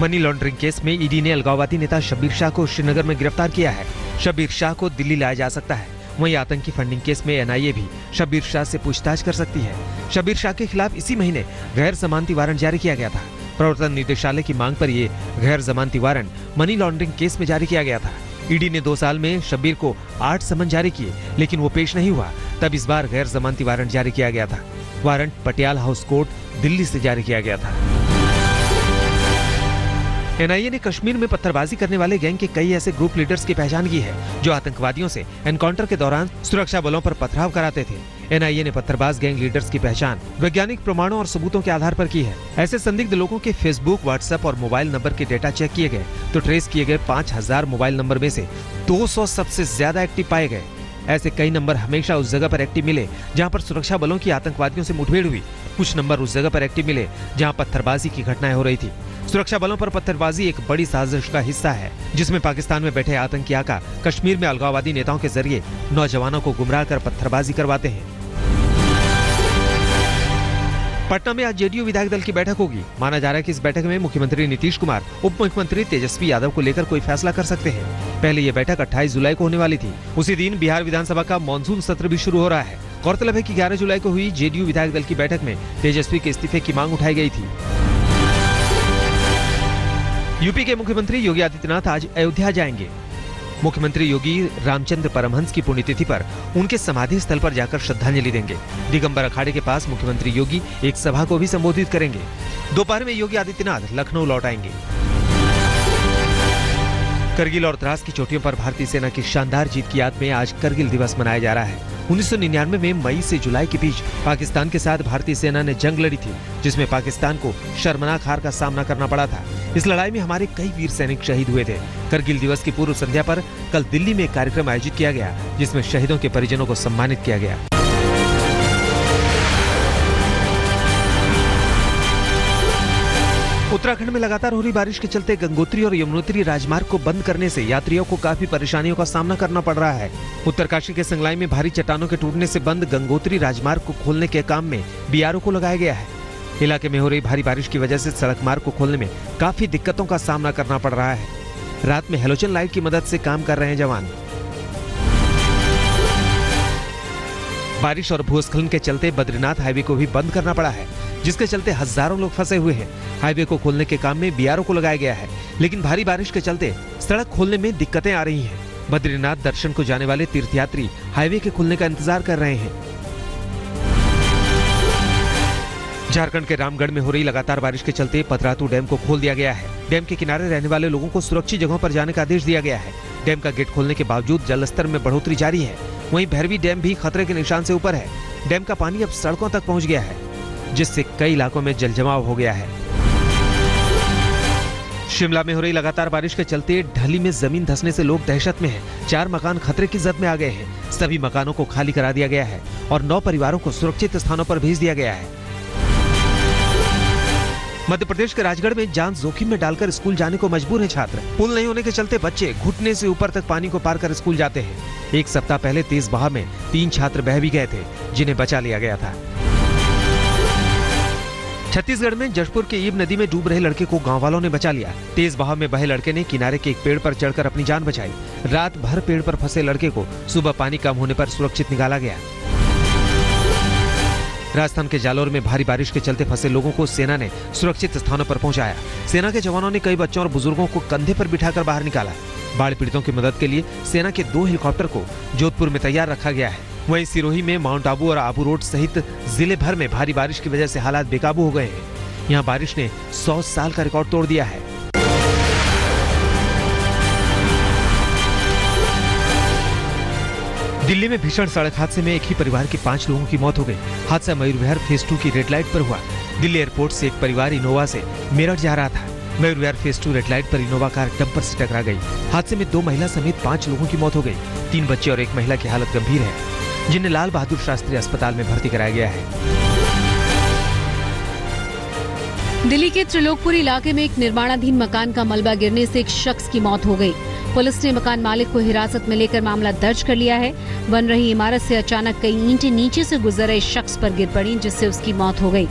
Money laundering case में ED ने अलगाववादी नेता शब्बीर शाह को श्रीनगर में गिरफ्तार किया है। शब्बीर शाह को दिल्ली लाया जा सकता है। वहीं आतंकी फंडिंग केस में एनआईए भी शब्बीर शाह से पूछताछ कर सकती है। शब्बीर शाह के खिलाफ इसी महीने गैर जमानती वारंट जारी किया गया था। प्रवर्तन निदेशालय की मांग पर ये गैर जमानती वारंट मनी लॉन्ड्रिंग केस में जारी किया गया था। ईडी ने 2 साल में शब्बीर को 8 समन जारी किए, लेकिन वो पेश नहीं हुआ। तब इस बार गैर जमानती वारंट जारी किया गया था। Warrant Patiala house court, Delhi से जारी किया गया था। एनआईए ने कश्मीर में पत्थरबाजी करने वाले गैंग के कई ऐसे ग्रुप लीडर्स की पहचान की है जो आतंकवादियों से एनकाउंटर के दौरान सुरक्षा बलों पर पथराव कराते थे। एनआईए ने पत्थरबाज गैंग लीडर्स की पहचान वैज्ञानिक प्रमाणों और सबूतों के आधार पर की है। ऐसे संदिग्ध लोगों के फेसबुक, व्हाट्सएप और मोबाइल नंबर के डेटा चेक किए गए तो ट्रेस किए गए 5000 मोबाइल नंबर में से 200 सबसे ज्यादा एक्टिव पाए गए। ऐसे कई नंबर हमेशा उस जगह पर एक्टिव मिले जहां पर सुरक्षा बलों की आतंकवादियों से मुठभेड़ हुई। कुछ नंबर उस जगह पर एक्टिव मिले जहां पत्थरबाजी की घटनाएं हो रही थी। सुरक्षा बलों पर पत्थरबाजी एक बड़ी साजिश का हिस्सा है, जिसमें पाकिस्तान में बैठे आतंकी आका कश्मीर में अलगाववादी नेताओं के जरिए नौजवानों को गुमराह कर पत्थरबाजी करवाते हैं। पटना में आज जेडीयू विधायक दल की बैठक होगी। माना जा रहा है कि इस बैठक में मुख्यमंत्री नीतीश कुमार, उप मुख्यमंत्री तेजस्वी यादव को लेकर कोई फैसला कर सकते हैं। पहले ये बैठक 28 जुलाई को होने वाली थी। उसी दिन बिहार विधानसभा का मॉनसून सत्र भी शुरू हो रहा है। गौरतलब है कि 11 जुलाई को हुई जेडीयू विधायक दल की बैठक में तेजस्वी के इस्तीफे की मांग उठाई गई थी। यूपी के मुख्यमंत्री योगी आदित्यनाथ आज अयोध्या जाएंगे। मुख्यमंत्री योगी रामचंद्र परमहंस की पुण्यतिथि पर उनके समाधि स्थल पर जाकर श्रद्धांजलि देंगे। दिगंबर अखाड़े के पास मुख्यमंत्री योगी एक सभा को भी संबोधित करेंगे। दोपहर में योगी आदित्यनाथ लखनऊ लौट आएंगे। करगिल और द्रास की चोटियों पर भारतीय सेना की शानदार जीत की याद में आज करगिल दिवस मनाया जा रहा है। 1999 में मई से जुलाई के बीच पाकिस्तान के साथ भारतीय सेना ने जंग लड़ी थी, जिसमें पाकिस्तान को शर्मनाक हार का सामना करना पड़ा था। इस लड़ाई में हमारे कई वीर सैनिक शहीद हुए थे। करगिल दिवस की पूर्व संध्या पर कल दिल्ली में एक कार्यक्रम आयोजित किया गया, जिसमें शहीदों के परिजनों को सम्मानित किया गया। उत्तराखंड में लगातार हो रही बारिश के चलते गंगोत्री और यमुनोत्री राजमार्ग को बंद करने से यात्रियों को काफी परेशानियों का सामना करना पड़ रहा है। उत्तरकाशी के संगलाई में भारी चट्टानों के टूटने से बंद गंगोत्री राजमार्ग को खोलने के काम में बीआरओ को लगाया गया है। इलाके में हो रही भारी बारिश की वजह से सड़क मार्ग को खोलने में काफी दिक्कतों का सामना करना पड़ रहा है। रात में हेलोजन लाइट की मदद से काम कर रहे हैं जवान। बारिश और भूस्खलन के चलते बद्रीनाथ हाईवे को भी बंद करना पड़ा है, जिसके चलते हजारों लोग फंसे हुए हैं। हाईवे को खोलने के काम में बीआरओ को लगाया गया है, लेकिन भारी बारिश के चलते सड़क खोलने में दिक्कतें आ रही हैं। बद्रीनाथ दर्शन को जाने वाले तीर्थयात्री हाईवे के खुलने का इंतजार कर रहे हैं। झारखंड के रामगढ़ में हो रही लगातार बारिश के चलते पतरातू डैम को खोल दिया गया है। डैम के किनारे रहने वाले लोगों को सुरक्षित जगहों पर जाने का आदेश दिया गया है। डैम का गेट खोलने के बावजूद जलस्तर में बढ़ोतरी जारी है। वहीं भैरवी डैम भी खतरे के निशान से ऊपर है। डैम का पानी अब सड़कों तक पहुंच गया है, जिससे कई इलाकों में जलजमाव हो गया है। शिमला में हो रही लगातार बारिश के चलते ढली में जमीन धंसने से लोग दहशत में हैं। 4 मकान खतरे की जद में आ गए हैं। सभी मकानों को खाली करा दिया गया है और 9 परिवारों को सुरक्षित स्थानों पर भेज दिया गया है। मध्य प्रदेश के राजगढ़ में जान जोखिम में डालकर स्कूल जाने को मजबूर है छात्र। पुल नहीं होने के चलते बच्चे घुटने से ऊपर तक पानी को पार कर स्कूल जाते हैं। एक सप्ताह पहले तेज बहाव में 3 छात्र बह भी गए थे, जिन्हें बचा लिया गया था। छत्तीसगढ़ में जशपुर के ईब नदी में डूब रहे लड़के को गांव वालों ने बचा लिया। तेज बहाव में बहे लड़के ने किनारे के एक पेड़ पर चढ़कर अपनी जान बचाई। रात भर पेड़ पर फंसे लड़के को सुबह पानी कम होने पर सुरक्षित निकाला गया। राजस्थान के जालोर में भारी बारिश के चलते फंसे लोगों को सेना ने सुरक्षित स्थानों पर पहुंचाया। सेना के जवानों ने कई बच्चों और बुजुर्गों को कंधे पर बिठाकर बाहर निकाला। बाढ़ पीड़ितों की मदद के लिए सेना के 2 हेलीकॉप्टर को जोधपुर में तैयार रखा गया है। वहीं सिरोही में माउंट आबू और आबू रोड सहित जिले भर में भारी बारिश की वजह से हालात बेकाबू हो गए हैं। यहाँ बारिश ने 100 साल का रिकॉर्ड तोड़ दिया है। दिल्ली में भीषण सड़क हादसे में एक ही परिवार के 5 लोगों की मौत हो गई। हादसा मयूर विहार फेज 2 की रेड लाइट पर हुआ। दिल्ली एयरपोर्ट से एक परिवार इनोवा से मेरठ जा रहा था। Mayur Vihar phase 2 red light पर इनोवा कार डंपर से टकरा गई। हादसे में 2 महिला समेत 5 लोगों की मौत हो गई। 3 बच्चे और 1 महिला की हालत गंभीर है, जिन्हें लाल बहादुर शास्त्री अस्पताल में भर्ती कराया गया है। दिल्ली के त्रिलोकपुरी इलाके में एक निर्माणाधीन मकान का मलबा गिरने से एक शख्स की मौत हो गई। पुलिस ने मकान मालिक को हिरासत में लेकर मामला दर्ज कर लिया है। बन रही इमारत से अचानक कई ईंटें नीचे से गुजर रहे शख्स पर गिर पड़ी, जिससे उसकी मौत हो गई।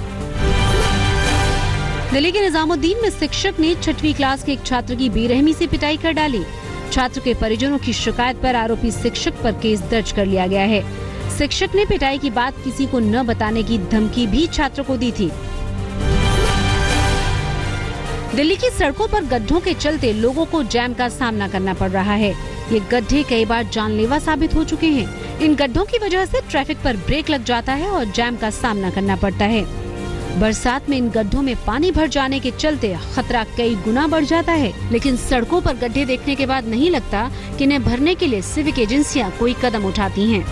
दिल्ली के निजामुद्दीन में शिक्षक ने 6वीं क्लास के एक छात्र की बेरहमी से पिटाई कर डाली। छात्र के परिजनों की शिकायत पर आरोपी शिक्षक पर केस दर्ज कर लिया गया है। शिक्षक ने पिटाई की बात किसी को न बताने की धमकी भी छात्र को दी थी। दिल्ली की सड़कों पर गड्ढों के चलते लोगों को जैम का सामना करना पड़ रहा है। ये गड्ढे कई बार जानलेवा साबित हो चुके हैं। इन गड्ढों की वजह से ट्रैफिक पर ब्रेक लग जाता है और जैम का सामना करना पड़ता है। बरसात में इन गड्ढों में पानी भर जाने के चलते खतरा कई गुना बढ़ जाता है। लेकिन सड़कों पर गड्ढे देखने के बाद नहीं लगता कि इन्हें भरने के लिए सिविक एजेंसियां कोई कदम उठाती हैं।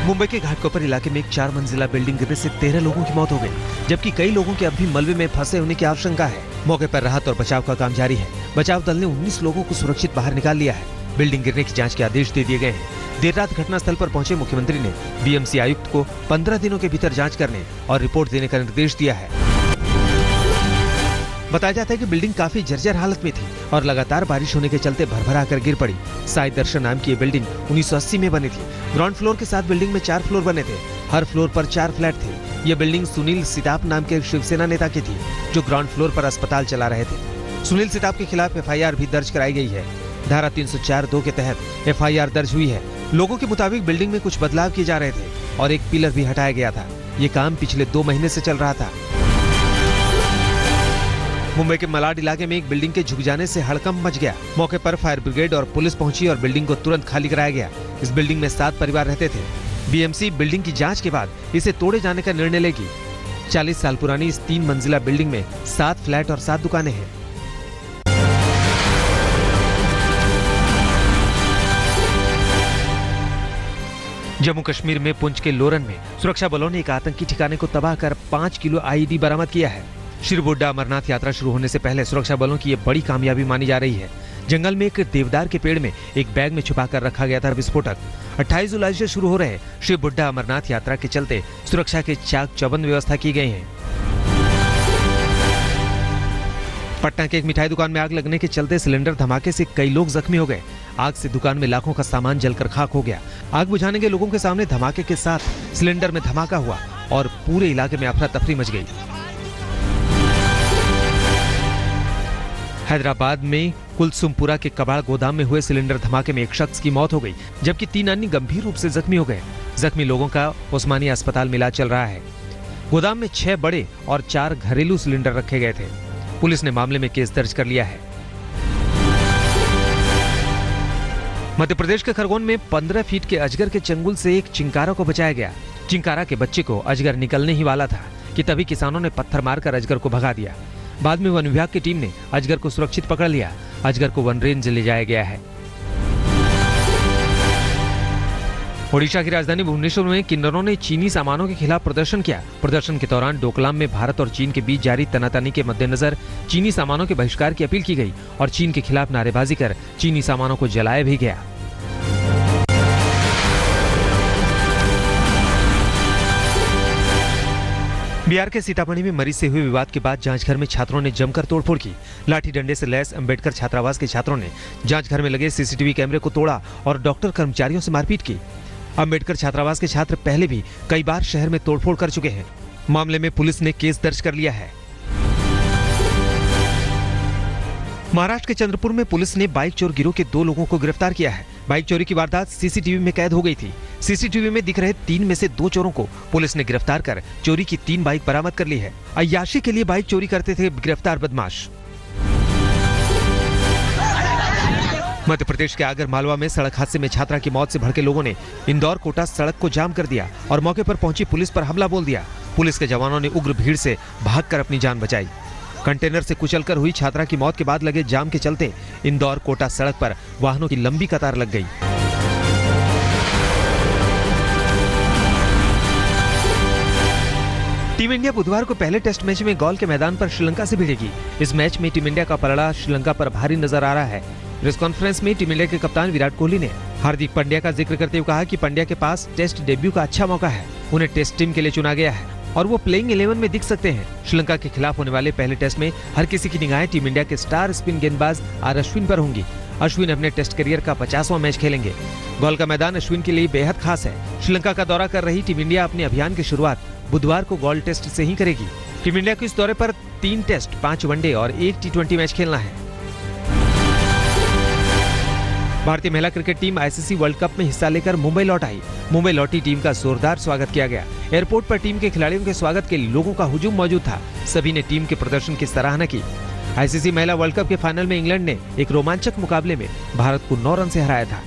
मुंबई के घाटकोपर इलाके में एक 4 मंजिला बिल्डिंग गिरने से 13 लोगों की मौत हो गई, जबकि कई लोगों के अब भी मलबे में फंसे होने की आशंका है। मौके पर राहत और बचाव का काम जारी है। बचाव दल ने 19 लोगों को सुरक्षित बाहर निकाल लिया है। बिल्डिंग गिरने की जांच के आदेश दे दिए गए हैं। देर रात घटनास्थल पर पहुंचे मुख्यमंत्री ने बीएमसी आयुक्त को 15 दिनों के भीतर जांच करने और रिपोर्ट देने का निर्देश दिया है। बताया जाता है कि बिल्डिंग काफी जर्जर हालत में थी और लगातार बारिश होने के चलते भरभरा कर गिर पड़ी। साई दर्शन नाम की ये बिल्डिंग 1980 में बनी थी। ग्राउंड फ्लोर के साथ बिल्डिंग में 4 फ्लोर बने थे। हर फ्लोर पर 4 फ्लैट थे। ये बिल्डिंग सुनील सिताप नाम के शिवसेना नेता की थी, जो ग्राउंड फ्लोर पर अस्पताल चला रहे थे। सुनील सिताप के खिलाफ एफआईआर भी दर्ज कराई गई है। धारा 304(2) के तहत एफआईआर दर्ज हुई है। लोगों के मुताबिक बिल्डिंग में कुछ बदलाव किए जा रहे थे और एक पिलर भी हटाया गया था। ये काम पिछले 2 महीने से चल रहा था। मुंबई के मलाड इलाके में एक बिल्डिंग के झुक जाने से हड़कंप मच गया। मौके पर फायर ब्रिगेड और पुलिस पहुंची और बिल्डिंग को तुरंत खाली कराया गया। इस बिल्डिंग में 7 परिवार रहते थे। बीएमसी बिल्डिंग की जांच के बाद इसे तोड़े जाने का निर्णय लेगी। 40 साल पुरानी इस 3 मंजिला बिल्डिंग में 7 फ्लैट और 7 दुकानें हैं। जम्मू कश्मीर में पुंछ के लोरन में सुरक्षा बलों ने एक आतंकी ठिकाने को तबाह कर 5 किलो आईईडी बरामद किया है। श्री बुड्ढा अमरनाथ यात्रा शुरू होने से पहले सुरक्षा बलों की ये बड़ी कामयाबी मानी जा रही है। जंगल में एक देवदार के पेड़ में एक बैग में छुपा कर रखा गया था विस्फोटक। 28 जुलाई से शुरू हो रहे श्री बुड्ढा अमरनाथ यात्रा के चलते सुरक्षा के चाक चौबंद व्यवस्था की गई है। पटना के एक मिठाई दुकान में आग लगने के चलते सिलेंडर धमाके से कई लोग जख्मी हो गए। आग से दुकान में लाखों का सामान जलकर खाक हो गया। आग बुझाने के लोगों के सामने धमाके के साथ सिलेंडर में धमाका हुआ और पूरे इलाके में अफरा तफरी मच गई। हैदराबाद में कुलसुमपुरा के कबाड़ गोदाम में हुए सिलेंडर धमाके में एक शख्स की मौत हो गई, जबकि 3 अन्य गंभीर रूप से जख्मी हो गए। जख्मी लोगों का उस्मानिया अस्पताल में इलाज चल रहा है। गोदाम में 6 बड़े और 4 घरेलू सिलेंडर रखे गए थे। पुलिस ने मामले में केस दर्ज कर लिया है। मध्य प्रदेश के खरगोन में 15 फीट के अजगर के चंगुल से एक चिंकारा को बचाया गया। चिंकारा के बच्चे को अजगर निकलने ही वाला था कि तभी किसानों ने पत्थर मारकर अजगर को भगा दिया। बाद में वन विभाग की टीम ने अजगर को सुरक्षित पकड़ लिया। अजगर को वन रेंज ले जाया गया है। ओडिशा की राजधानी भुवनेश्वर में किन्नरों ने चीनी सामानों के खिलाफ प्रदर्शन किया। प्रदर्शन के दौरान डोकलाम में भारत और चीन के बीच जारी तनातनी के मद्देनजर चीनी सामानों के बहिष्कार की अपील की गई और चीन के खिलाफ नारेबाजी कर चीनी सामानों को जलाया भी गया। बिहार के सीतामढ़ी में मरीज से हुए विवाद के बाद जांच घर में छात्रों ने जमकर तोड़फोड़ की। लाठी डंडे से लैस अंबेडकर छात्रावास के छात्रों ने जांच घर में लगे सीसीटीवी कैमरे को तोड़ा और डॉक्टर कर्मचारियों से मारपीट की। अंबेडकर छात्रावास के छात्र पहले भी कई बार शहर में तोड़फोड़ कर चुके हैं। मामले में पुलिस ने केस दर्ज कर लिया है। महाराष्ट्र के चंद्रपुर में पुलिस ने बाइक चोर गिरोह के 2 लोगों को गिरफ्तार किया है। बाइक चोरी की वारदात सीसीटीवी में कैद हो गई थी। सीसीटीवी में दिख रहे 3 में से 2 चोरों को पुलिस ने गिरफ्तार कर चोरी की 3 बाइक बरामद कर ली है। अय्याशी के लिए बाइक चोरी करते थे गिरफ्तार बदमाश। मध्य प्रदेश के आगर मालवा में सड़क हादसे में छात्रा की मौत से भड़के लोगों ने इंदौर कोटा सड़क को जाम कर दिया और मौके पर पहुंची पुलिस पर हमला बोल दिया। पुलिस के जवानों ने उग्र भीड़ से भागकर अपनी जान बचाई। कंटेनर से कुचलकर हुई छात्रा की मौत के बाद लगे जाम के चलते इंदौर कोटा सड़क पर वाहनों की लंबी कतार लग गई। टीम इंडिया बुधवार को पहले टेस्ट मैच में गौल के मैदान पर श्रीलंका से भिड़ेगी। इस मैच में टीम इंडिया का पलड़ा श्रीलंका पर भारी नजर आ रहा है। प्रेस कॉन्फ्रेंस में टीम इंडिया के कप्तान विराट कोहली ने हार्दिक पांड्या का जिक्र करते हुए कहा कि पांड्या के पास टेस्ट डेब्यू का अच्छा मौका है। उन्हें टेस्ट टीम के लिए चुना गया है और वो प्लेइंग 11 में दिख सकते हैं। श्रीलंका के खिलाफ होने वाले पहले टेस्ट में हर किसी की निगाहें टीम इंडिया के स्टार स्पिन गेंदबाज आर अश्विन पर होंगी। अश्विन अपने टेस्ट करियर का 50वां मैच खेलेंगे। गौल का मैदान अश्विन के लिए बेहद खास है। श्रीलंका का दौरा कर रही टीम इंडिया अपने अभियान की शुरुआत बुधवार को गौल टेस्ट से ही करेगी। टीम इंडिया को इस दौरे पर 3 टेस्ट, 5 वनडे और 1 T20 मैच खेलना है। भारतीय महिला cricket team ICC world cup में हिस्सा लेकर मुंबई लौट आई। मुंबई लौटी टीम का जोरदार स्वागत किया गया। एयरपोर्ट पर टीम के खिलाड़ियों के स्वागत के लिए लोगों का हुजूम मौजूद था। सभी ने टीम के प्रदर्शन की सराहना की। आईसीसी महिला वर्ल्ड कप के फाइनल में इंग्लैंड ने एक रोमांचक मुकाबले में भारत को 9 रन से हराया था।